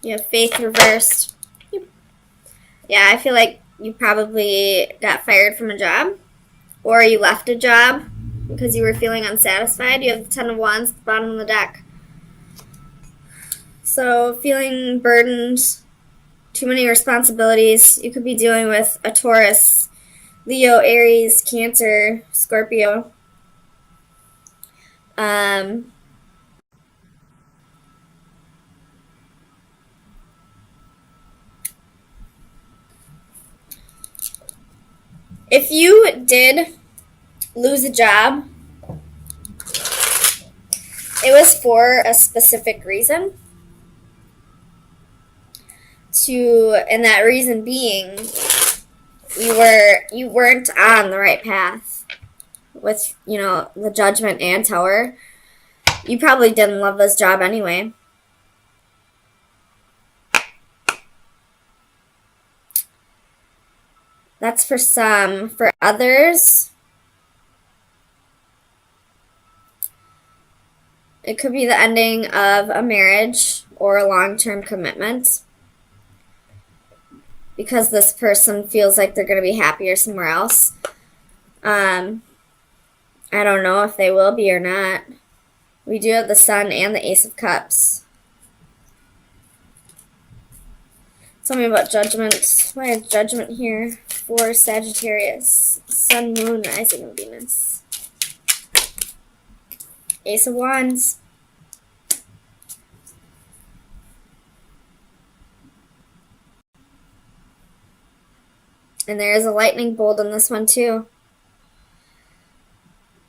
You have faith reversed. Yeah, I feel like you probably got fired from a job, or you left a job because you were feeling unsatisfied. You have the Ten of Wands at the bottom of the deck. So, feeling burdened, too many responsibilities. You could be dealing with a Taurus, Leo, Aries, Cancer, Scorpio. If you did lose a job, it was for a specific reason. And that reason being, you weren't on the right path with, the Judgment and Tower. You probably didn't love this job anyway. That's for some. For others, it could be the ending of a marriage or a long-term commitment, because this person feels like they're going to be happier somewhere else. I don't know if they will be or not. We do have the Sun and the Ace of Cups. Tell me about Judgment. Why is Judgment here for Sagittarius? Sun, Moon, Rising, and Venus. Ace of Wands. And there is a lightning bolt in this one too.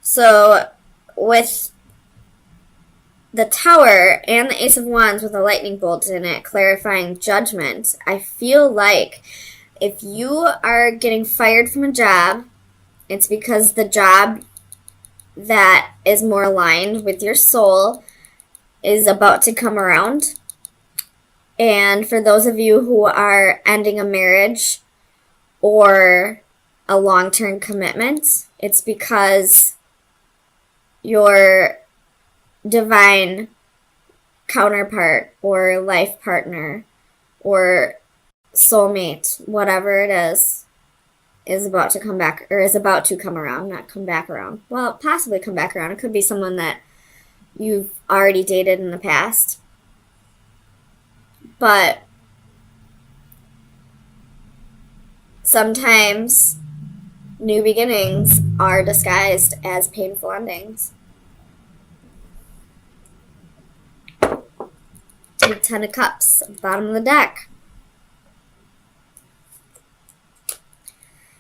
So with the Tower and the Ace of Wands with a lightning bolt in it, clarifying Judgment, I feel like if you are getting fired from a job, it's because the job that is more aligned with your soul is about to come around. And for those of you who are ending a marriage or a long-term commitment, it's because your divine counterpart or life partner or soulmate, whatever it is about to come back, or is about to come around, not come back around. Well, possibly come back around. It could be someone that you've already dated in the past. But sometimes new beginnings are disguised as painful endings. The Ten of Cups, bottom of the deck.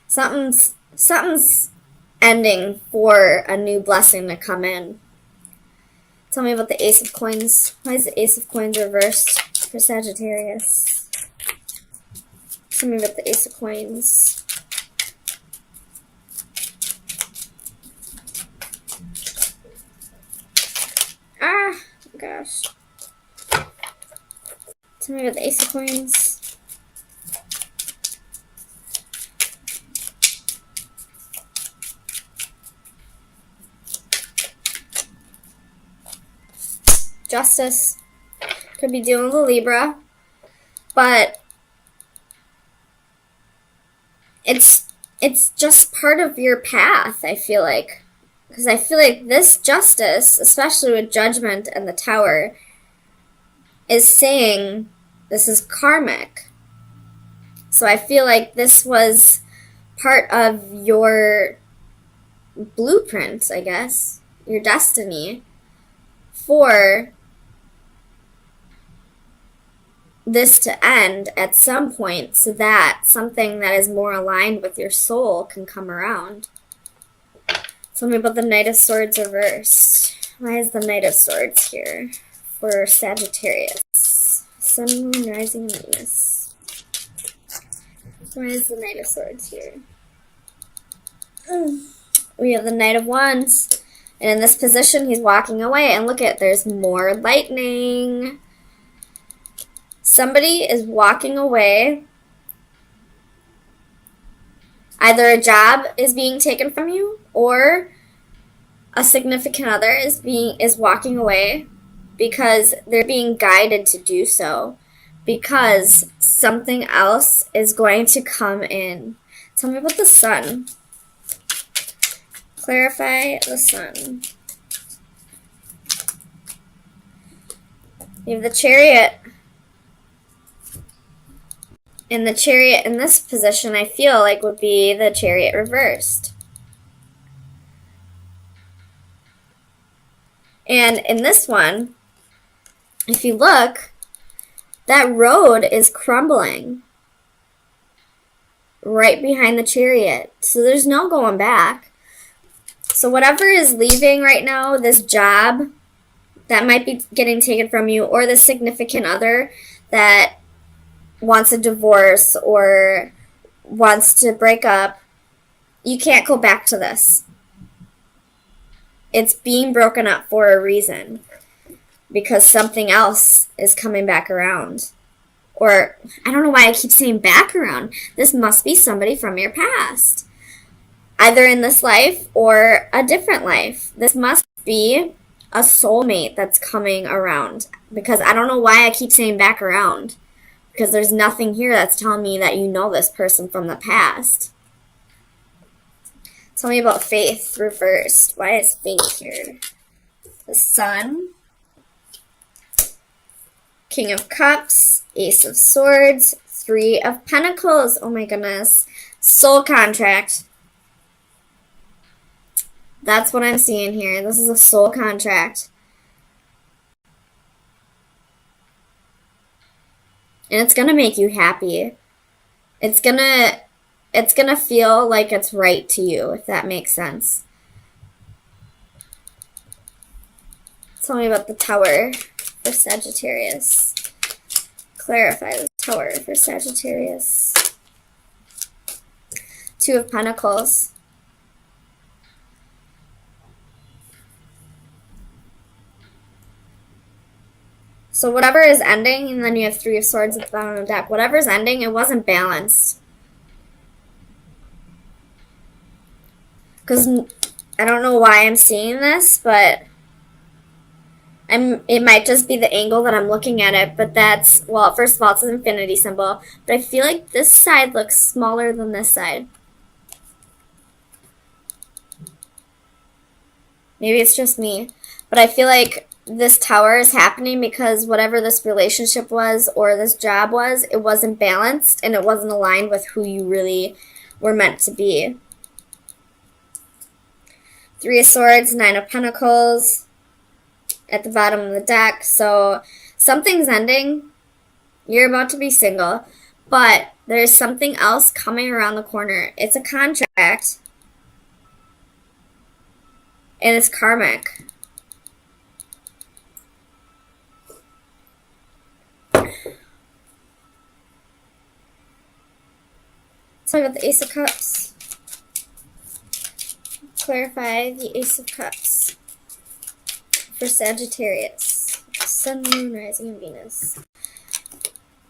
Something's ending for a new blessing to come in. Tell me about the Ace of Coins. Why is the Ace of Coins reversed for Sagittarius? Tell me about the Ace of Coins. Ah, gosh. Tell me about the Ace of Coins. Justice. Could be dealing with a Libra. But it's just part of your path, I feel like. Because I feel like this Justice, especially with Judgment and the Tower, is saying this is karmic. So I feel like this was part of your blueprint, I guess, your destiny, for this to end at some point so that something that is more aligned with your soul can come around. Tell me about the Knight of Swords reversed. Why is the Knight of Swords here for Sagittarius? Sun, Moon, Rising, and Venus. Why is the Knight of Swords here? We have the Knight of Wands. And in this position, he's walking away. And look at, there's more lightning. Somebody is walking away. Either a job is being taken from you, or a significant other is walking away because they're being guided to do so because something else is going to come in. Tell me about the sun. Clarify the sun. You have the Chariot. And the Chariot in this position, I feel like, would be the Chariot reversed. And in this one, if you look, that road is crumbling right behind the Chariot. So there's no going back. So whatever is leaving right now, this job that might be getting taken from you, or the significant other that wants a divorce or wants to break up, you can't go back to this. It's being broken up for a reason, because something else is coming back around. Or, I don't know why I keep saying back around. This must be somebody from your past. Either in this life or a different life. This must be a soulmate that's coming around. Because I don't know why I keep saying back around. Because there's nothing here that's telling me that you know this person from the past. Tell me about faith reversed. Why is faith here? The Sun. King of Cups. Ace of Swords. Three of Pentacles. Oh my goodness. Soul contract. That's what I'm seeing here. This is a soul contract. And it's going to make you happy. It's going to feel like it's right to you, if that makes sense. Tell me about the Tower for Sagittarius. Clarify the Tower for Sagittarius. Two of Pentacles. So whatever is ending, and then you have Three of Swords at the bottom of the deck. Whatever's ending, it wasn't balanced. Because I don't know why I'm seeing this, but it might just be the angle that I'm looking at it. But that's, well, first of all, it's an infinity symbol. But I feel like this side looks smaller than this side. Maybe it's just me. But I feel like this Tower is happening because whatever this relationship was or this job was, it wasn't balanced and it wasn't aligned with who you really were meant to be. Three of Swords, Nine of Pentacles at the bottom of the deck. So something's ending. You're about to be single. But there's something else coming around the corner. It's a contract. And it's karmic. Talk about the Ace of Cups. Clarify the Ace of Cups for Sagittarius. Sun, Moon, Rising, and Venus.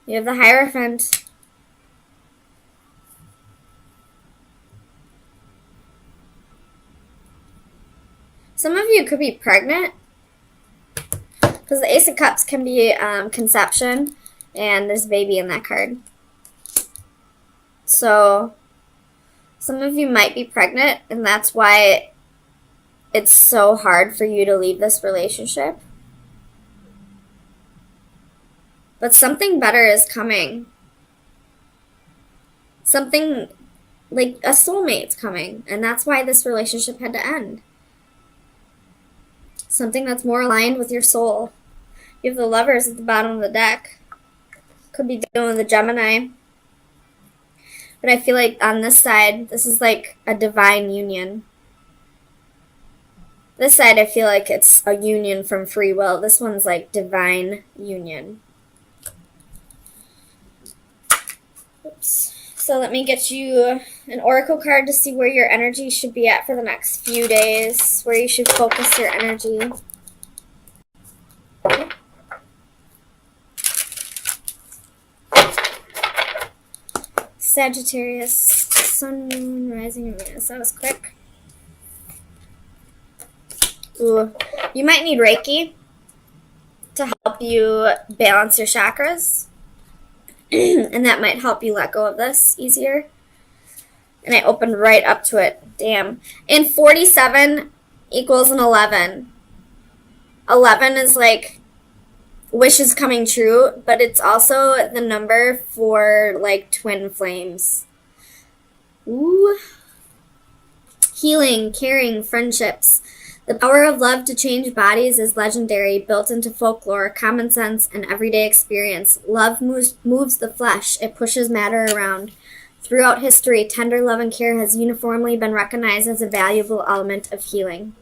You have the Hierophant. Some of you could be pregnant, because the Ace of Cups can be conception, and there's a baby in that card. So some of you might be pregnant, and that's why it's so hard for you to leave this relationship. But something better is coming. Something like a soulmate's coming, and that's why this relationship had to end. Something that's more aligned with your soul. You have the Lovers at the bottom of the deck. Could be dealing with the Gemini. But I feel like on this side, this is like a divine union. This side, I feel like it's a union from free will. This one's like divine union. Oops. So let me get you an oracle card to see where your energy should be at for the next few days, where you should focus your energy. Sagittarius, Sun, Moon, Rising, and Venus. That was quick. Ooh. You might need Reiki to help you balance your chakras. And that might help you let go of this easier. And I opened right up to it. Damn. And 47 equals an 11. 11 is like wishes coming true, but it's also the number for like twin flames. Ooh. Healing, caring, friendships. The power of love to change bodies is legendary, built into folklore, common sense, and everyday experience. Love moves the flesh. It pushes matter around. Throughout history, tender love and care has uniformly been recognized as a valuable element of healing.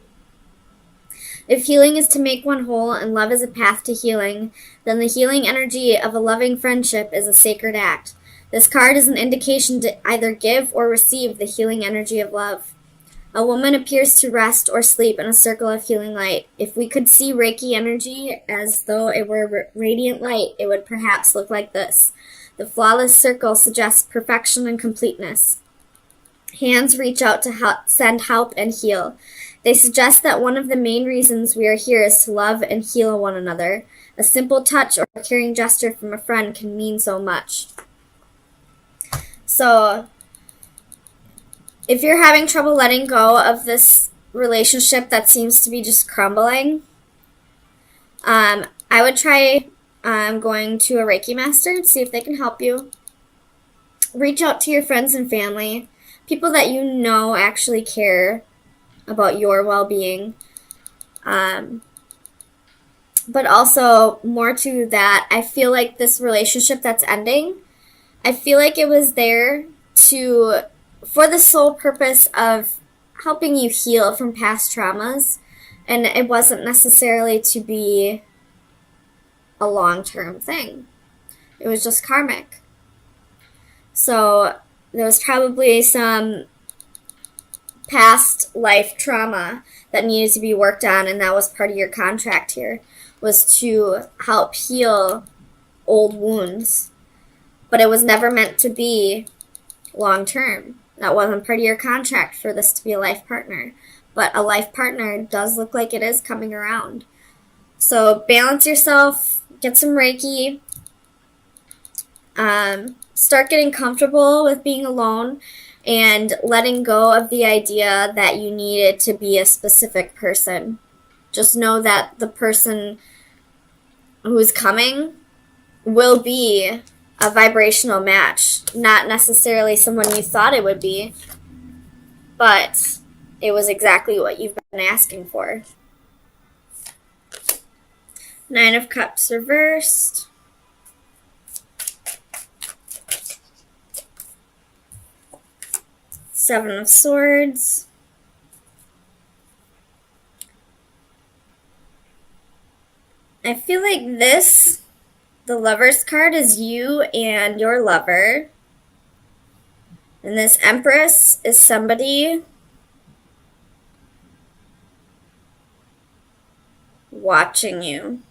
If healing is to make one whole and love is a path to healing, then the healing energy of a loving friendship is a sacred act. This card is an indication to either give or receive the healing energy of love. A woman appears to rest or sleep in a circle of healing light. If we could see Reiki energy as though it were radiant light, it would perhaps look like this. The flawless circle suggests perfection and completeness. Hands reach out to send help and heal. They suggest that one of the main reasons we are here is to love and heal one another. A simple touch or caring gesture from a friend can mean so much. So, if you're having trouble letting go of this relationship that seems to be just crumbling, I would try going to a Reiki master and see if they can help you. Reach out to your friends and family, people that you know actually care about your well-being. But also, more to that, I feel like this relationship that's ending, I feel like it was there for the sole purpose of helping you heal from past traumas, and it wasn't necessarily to be a long-term thing. It was just karmic. So there was probably some past life trauma that needed to be worked on, and that was part of your contract here, was to help heal old wounds. But it was never meant to be long-term. That wasn't part of your contract for this to be a life partner. But a life partner does look like it is coming around. So balance yourself, get some Reiki, start getting comfortable with being alone, and letting go of the idea that you need it to be a specific person. Just know that the person who's coming will be a vibrational match. Not necessarily someone you thought it would be, but it was exactly what you've been asking for. 9 of Cups reversed. Seven of Swords. I feel like the Lover's card, is you and your lover. And this Empress is somebody watching you.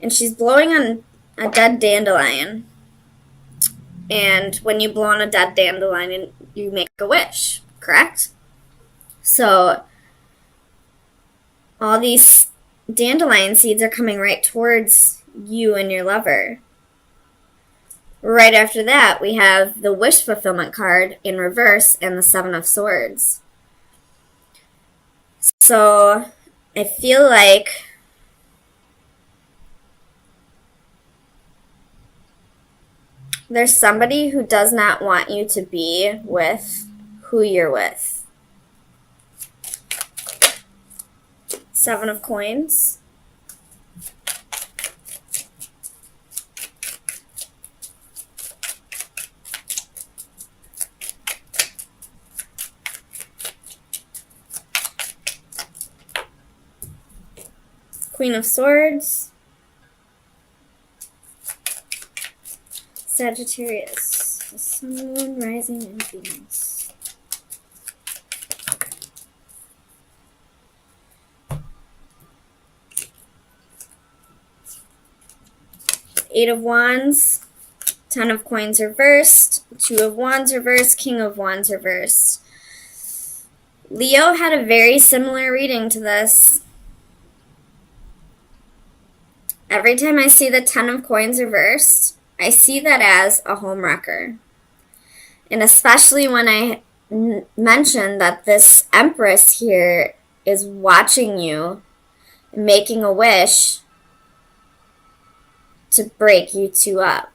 And she's blowing on a dead dandelion. And when you blow on a dead dandelion, you make a wish, correct? So all these dandelion seeds are coming right towards you and your lover. Right after that, we have the wish fulfillment card in reverse and the 7 of Swords. So I feel like there's somebody who does not want you to be with who you're with. 7 of Coins. Queen of Swords. Sagittarius. The Sun, Moon, Rising, and Venus. Eight of Wands. 10 of Coins reversed. 2 of Wands reversed. King of Wands reversed. Leo had a very similar reading to this. Every time I see the Ten of Coins reversed, I see that as a home wrecker. And especially when I mentioned that this Empress here is watching you, making a wish to break you two up.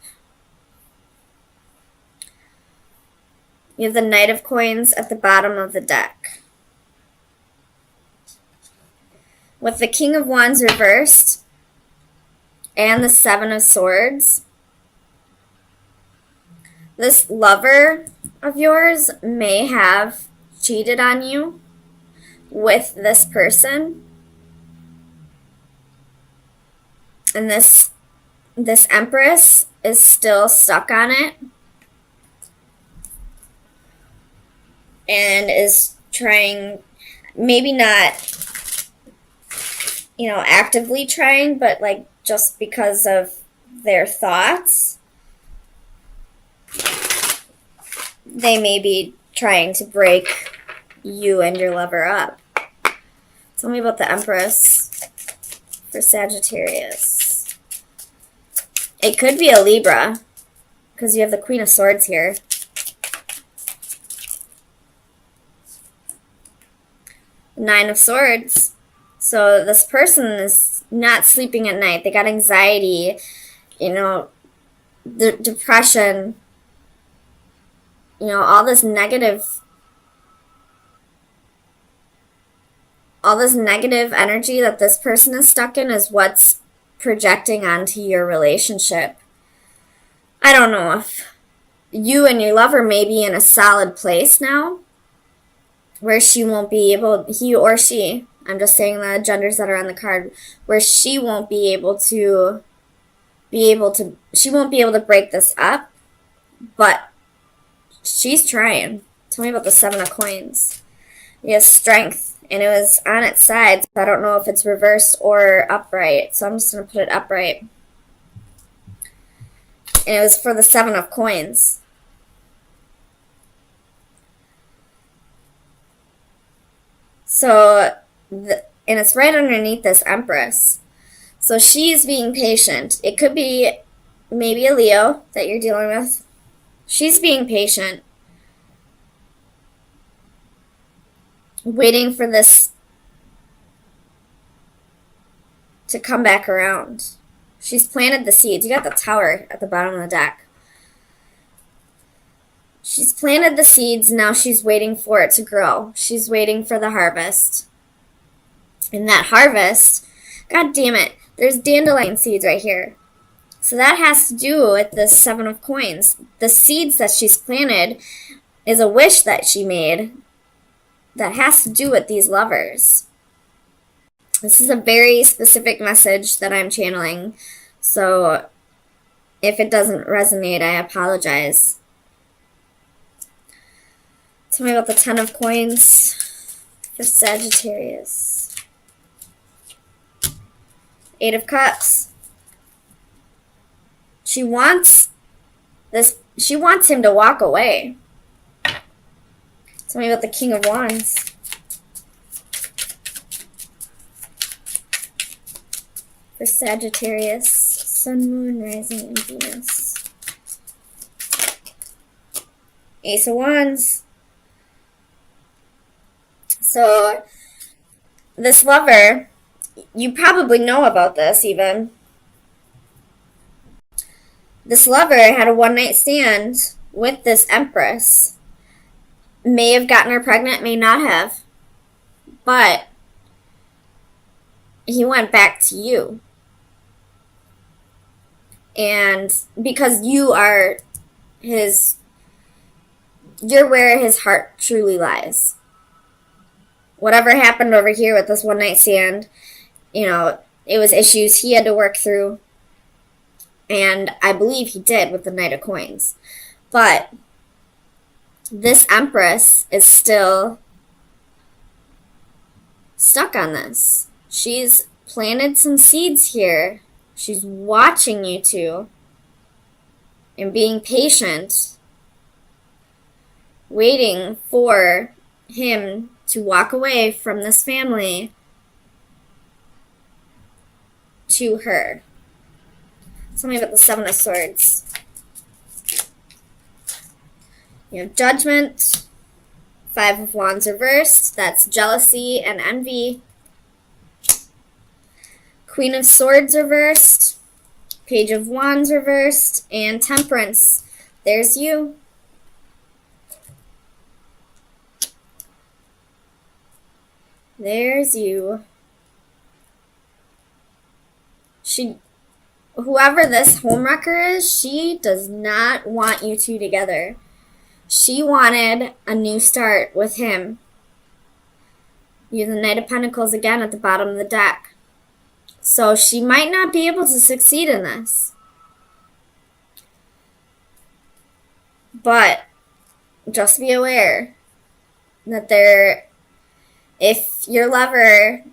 You have the Knight of Coins at the bottom of the deck. With the King of Wands reversed and the Seven of Swords, this lover of yours may have cheated on you with this person. And this Empress is still stuck on it and is trying, maybe not, actively trying, but like just because of their thoughts, they may be trying to break you and your lover up. Tell me about the Empress for Sagittarius. It could be a Libra, because you have the Queen of Swords here. Nine of Swords. So this person is not sleeping at night. They got anxiety, the depression, all this negative energy that this person is stuck in is what's projecting onto your relationship. I don't know if you and your lover may be in a solid place now where she won't be able, he or she, I'm just saying the genders that are on the card, where she won't be able to break this up, but she's trying. Tell me about the Seven of Coins. You have Strength, and it was on its side, so I don't know if it's reversed or upright, so I'm just going to put it upright. And it was for the Seven of Coins. So, and it's right underneath this Empress. So she's being patient. It could be maybe a Leo that you're dealing with. She's being patient, waiting for this to come back around. She's planted the seeds. You got the Tower at the bottom of the deck. She's planted the seeds, now she's waiting for it to grow. She's waiting for the harvest. And that harvest, god damn it, there's dandelion seeds right here. So that has to do with the Seven of Coins. The seeds that she's planted is a wish that she made that has to do with these lovers. This is a very specific message that I'm channeling, so if it doesn't resonate, I apologize. Tell me about the Ten of Coins for Sagittarius. Eight of Cups. She wants him to walk away. Tell me about the King of Wands. For Sagittarius, Sun, Moon, Rising, and Venus. Ace of Wands. So, this lover, you probably know about this even. This lover had a one-night stand with this Empress. May have gotten her pregnant, may not have. But he went back to you. And because you are you're where his heart truly lies. Whatever happened over here with this one-night stand, it was issues he had to work through. And I believe he did with the Knight of Coins. But this Empress is still stuck on this. She's planted some seeds here. She's watching you two and being patient, waiting for him to walk away from this family to her. Tell me about the Seven of Swords. You have Judgment, Five of Wands reversed. That's jealousy and envy. Queen of Swords reversed. Page of Wands reversed. And Temperance. There's you. There's you. Whoever this homewrecker is, she does not want you two together. She wanted a new start with him. You have the Knight of Pentacles again at the bottom of the deck. So she might not be able to succeed in this. But just be aware that if your lover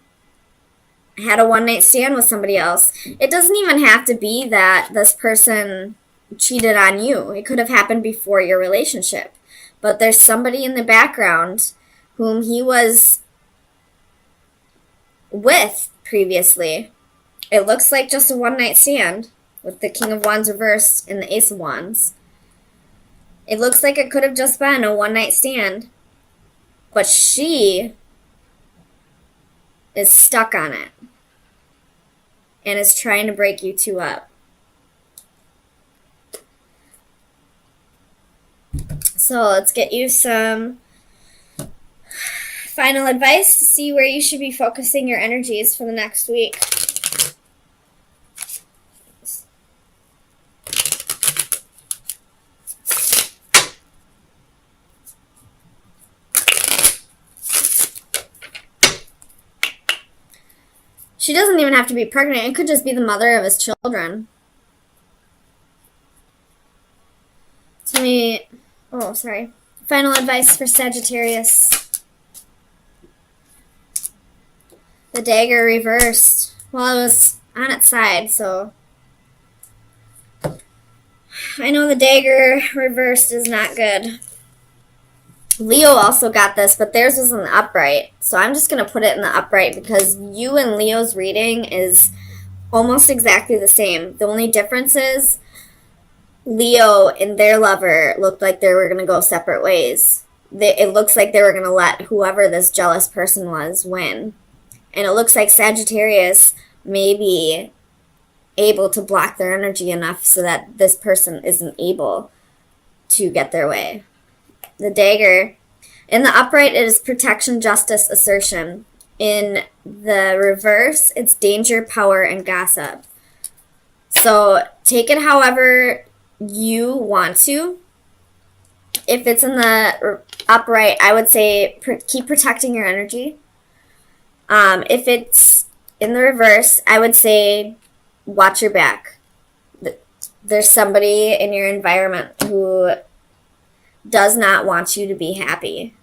had a one-night stand with somebody else, it doesn't even have to be that this person cheated on you. It could have happened before your relationship. But there's somebody in the background whom he was with previously. It looks like just a one-night stand with the King of Wands reversed and the Ace of Wands. It looks like it could have just been a one-night stand. But she is stuck on it and is trying to break you two up. So let's get you some final advice to see where you should be focusing your energies for the next week. She doesn't even have to be pregnant. It could just be the mother of his children. Tell me... Oh, sorry. Final advice for Sagittarius. The dagger reversed. Well, it was on its side, so... I know the dagger reversed is not good. Leo also got this, but theirs was in the upright. So I'm just going to put it in the upright because you and Leo's reading is almost exactly the same. The only difference is Leo and their lover looked like they were going to go separate ways. It looks like they were going to let whoever this jealous person was win. And it looks like Sagittarius may be able to block their energy enough so that this person isn't able to get their way. The dagger. In the upright, it is protection, justice, assertion. In the reverse, it's danger, power, and gossip. So take it however you want to. If it's in the upright, I would say keep protecting your energy. If it's in the reverse, I would say watch your back. There's somebody in your environment who does not want you to be happy.